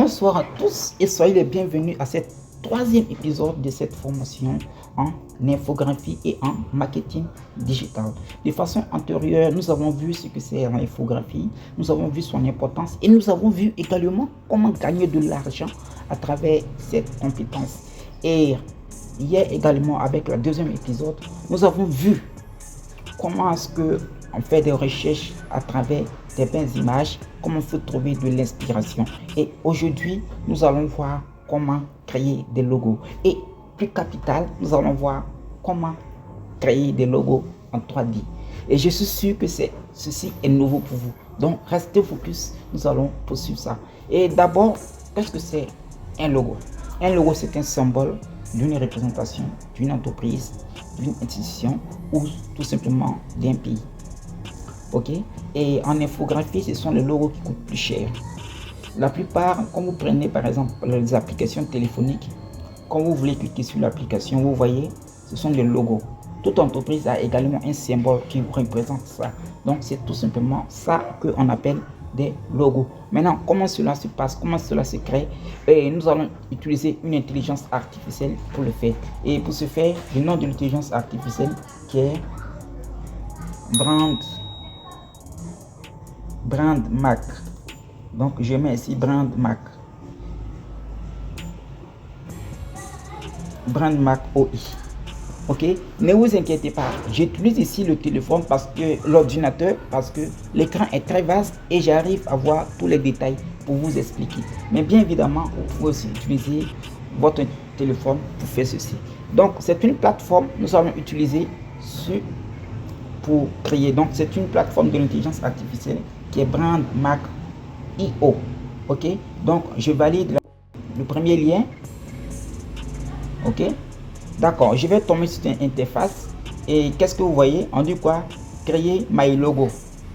Bonsoir à tous et soyez les bienvenus à cette troisième épisode de cette formation en infographie et en marketing digital. De façon antérieure, nous avons vu ce que c'est l'infographie, nous avons vu son importance et nous avons vu également comment gagner de l'argent à travers cette compétence. Et hier également, avec le deuxième épisode, nous avons vu comment est-ce qu'on fait des recherches à travers des belles images, comment on peut trouver de l'inspiration. Et aujourd'hui, nous allons voir comment créer des logos. Et plus capital, nous allons voir comment créer des logos en 3D. Et je suis sûr que ceci est nouveau pour vous. Donc, restez focus, nous allons poursuivre ça. Et d'abord, qu'est-ce que c'est un logo? Un logo, c'est un symbole d'une représentation d'une entreprise, d'une institution ou tout simplement d'un pays. Ok? Et en infographie, ce sont les logos qui coûtent plus cher. La plupart, quand vous prenez par exemple les applications téléphoniques, quand vous voulez cliquer sur l'application, vous voyez, ce sont des logos. Toute entreprise a également un symbole qui représente ça. Donc c'est tout simplement ça qu'on appelle des logos. Maintenant, comment cela se passe, comment cela se crée? Et nous allons utiliser une intelligence artificielle pour le faire. Et pour ce faire, le nom de l'intelligence artificielle qui est BrandMac. Donc je mets ici BrandMac OI. Ok, ne vous inquiétez pas, j'utilise ici le téléphone parce que l'ordinateur, parce que l'écran est très vaste et j'arrive à voir tous les détails pour vous expliquer. Mais bien évidemment, vous pouvez aussi utiliser votre téléphone pour faire ceci. Donc c'est une plateforme que nous allons utiliser pour créer. Donc c'est une plateforme de l'intelligence artificielle qui est BrandMac IO. Ok, donc je valide le premier lien. Ok, d'accord, je vais tomber sur une interface et qu'est-ce que vous voyez? On dit quoi? Créer my logo.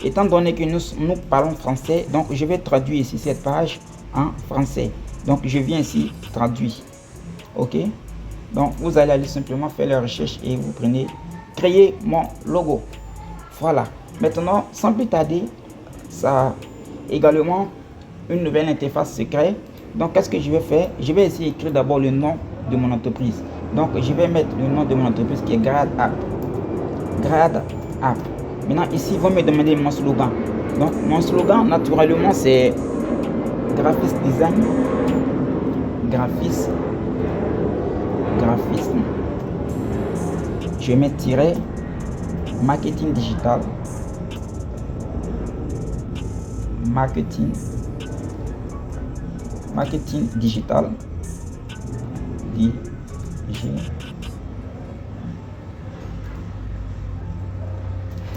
Étant donné que nous parlons français, donc je vais traduire ici cette page en français. Donc je viens ici traduire. Ok, donc vous allez aller simplement faire la recherche et vous prenez créer mon logo. Voilà, maintenant sans plus tarder, ça également une nouvelle interface se crée. Donc qu'est-ce que je vais faire? Je vais essayer d'écrire d'abord le nom de mon entreprise. Donc je vais mettre le nom de mon entreprise qui est GradApp. Maintenant ici, ils vont me demander mon slogan. Donc mon slogan naturellement c'est graphisme design, graphisme. Je vais mettre tiret marketing digital. Marketing digital.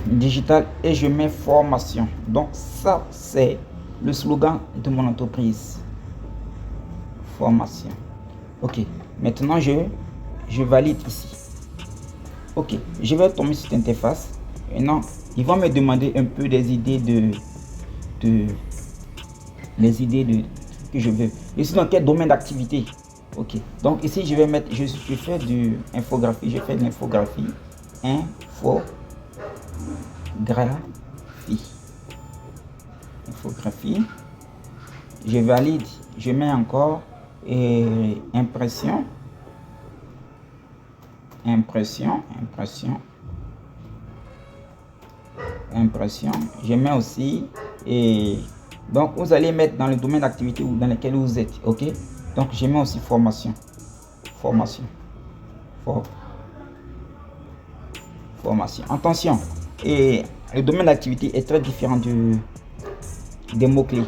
Digital et je mets formation. Donc ça c'est le slogan de mon entreprise, formation. Ok, maintenant je valide ici. Ok, je vais tomber sur cette interface. Maintenant ils vont me demander un peu des idées que je veux. Je suis dans quel domaine d'activité? Ok, donc ici je vais mettre, je fais du infographie, je fais de l'infographie, infographie, je valide, je mets encore impression, je mets aussi et donc vous allez mettre dans le domaine d'activité dans lequel vous êtes. Ok, donc je mets aussi formation. Attention, et le domaine d'activité est très différent des mots clés.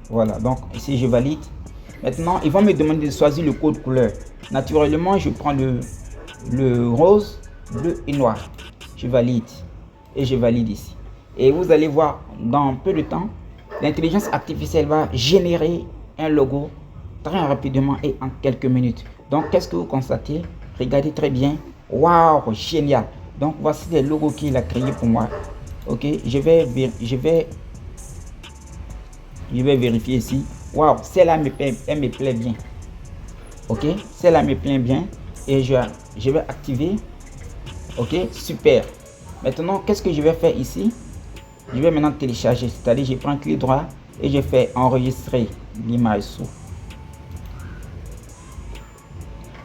Voilà, donc ici je valide. Maintenant ils vont me demander de choisir le code couleur. Naturellement je prends le rose, bleu et noir. Je valide et je valide ici. Et vous allez voir dans peu de temps, l'intelligence artificielle va générer un logo très rapidement et en quelques minutes. Donc qu'est-ce que vous constatez? Regardez très bien. Waouh, génial. Donc voici les logos qu'il a créé pour moi. Ok, je vais vérifier ici. Waouh, celle-là elle me plaît bien. Ok, celle-là me plaît bien et je vais activer. Ok, super. Maintenant qu'est-ce que je vais faire ici? Je vais maintenant télécharger, c'est-à-dire je prends clic droit et je fais enregistrer l'image sous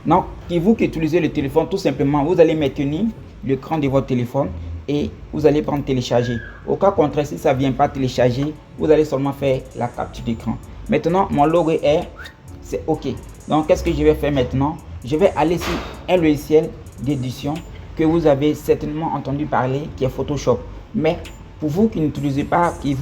Donc, vous qui utilisez le téléphone, tout simplement, vous allez maintenir l'écran de votre téléphone et vous allez prendre télécharger. Au cas contraire, si ça ne vient pas télécharger, vous allez seulement faire la capture d'écran. Maintenant, mon logo c'est OK. Donc, qu'est-ce que je vais faire maintenant? Je vais aller sur un logiciel d'édition que vous avez certainement entendu parler, qui est Photoshop. Mais pour vous qui n'utilisez pas, qui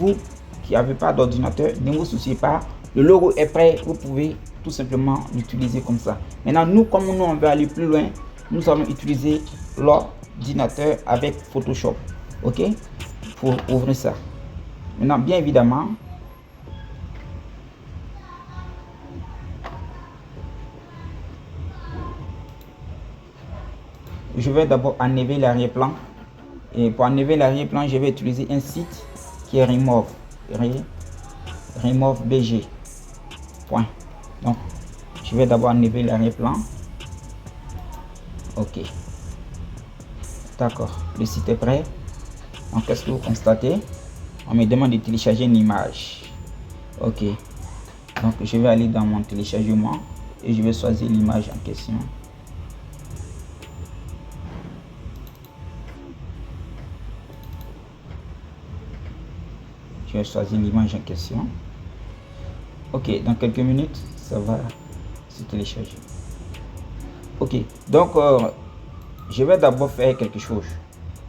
n'avez pas d'ordinateur, ne vous souciez pas. Le logo est prêt, vous pouvez tout simplement l'utiliser comme ça. Maintenant, nous, comme nous, on veut aller plus loin, nous allons utiliser l'ordinateur avec Photoshop. OK? Pour ouvrir ça. Maintenant, bien évidemment, je vais d'abord enlever l'arrière-plan. Et pour enlever l'arrière-plan, je vais utiliser un site qui est Remove. Remove BG. Point. Donc, je vais d'abord enlever l'arrière-plan. OK. D'accord. Le site est prêt. Donc, qu'est-ce que vous constatez? On me demande de télécharger une image. OK. Donc, je vais aller dans mon téléchargement et je vais choisir l'image en question. Je vais choisir l'image en question. OK, dans quelques minutes, ça va se télécharger. OK, donc je vais d'abord faire quelque chose.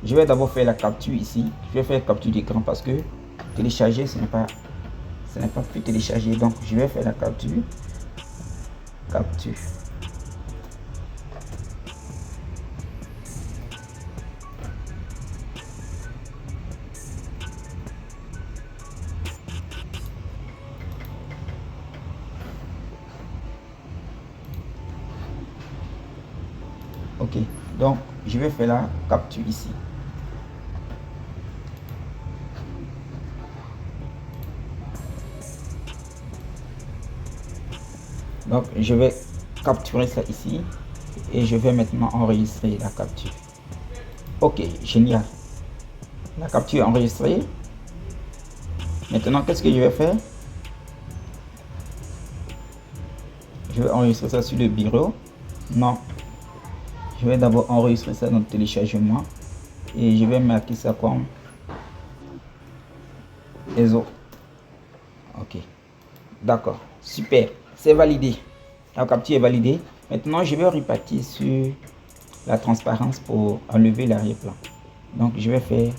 Je vais d'abord faire la capture ici. Je vais faire capture d'écran parce que télécharger, ce n'est pas plus télécharger. Donc, je vais faire la capture. Capture. OK, donc je vais faire la capture ici. Donc je vais capturer ça ici et je vais maintenant enregistrer la capture. OK, génial. La capture est enregistrée. Maintenant, qu'est-ce que je vais faire? Je vais enregistrer ça sur le bureau. Non. Je vais d'abord enregistrer ça dans le téléchargement et je vais marquer ça comme ESO. OK. D'accord. Super. C'est validé. La capture est validée. Maintenant, je vais repartir sur la transparence pour enlever l'arrière-plan. Donc, je vais faire...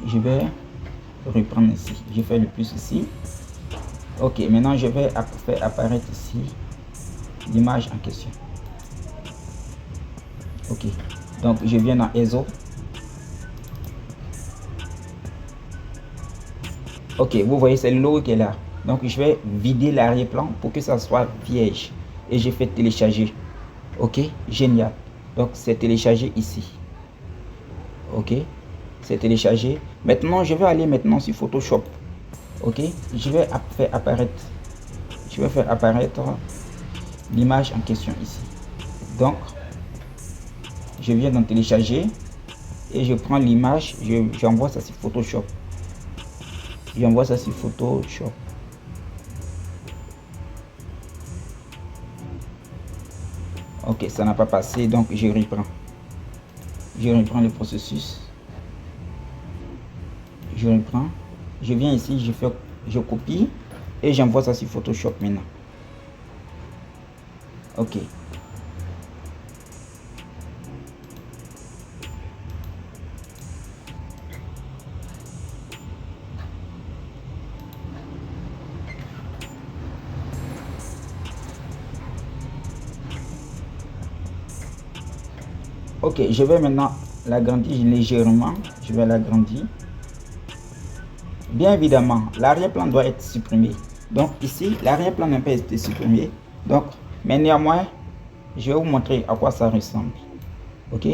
Je vais reprendre ici. Je fais le plus ici. OK. Maintenant, je vais faire apparaître ici l'image en question. OK. Donc, je viens dans ESO. OK. Vous voyez, c'est le logo qui est là. Donc, je vais vider l'arrière-plan pour que ça soit vierge. Et je fais télécharger. OK. Génial. Donc, c'est téléchargé ici. OK. C'est téléchargé. Maintenant, je vais aller maintenant sur Photoshop. OK. Je vais faire apparaître. Je vais faire apparaître l'image en question ici. Donc, je viens d'en télécharger et je prends l'image, j'envoie ça sur Photoshop. J'envoie ça sur Photoshop. OK, ça n'a pas passé, donc je reprends. Je reprends le processus. Je reprends. Je viens ici, je copie et j'envoie ça sur Photoshop maintenant. OK. OK, je vais maintenant l'agrandir légèrement. Je vais l'agrandir. Bien évidemment, l'arrière-plan doit être supprimé. Donc ici, l'arrière-plan n'a pas été supprimé. Donc, mais néanmoins, je vais vous montrer à quoi ça ressemble. OK?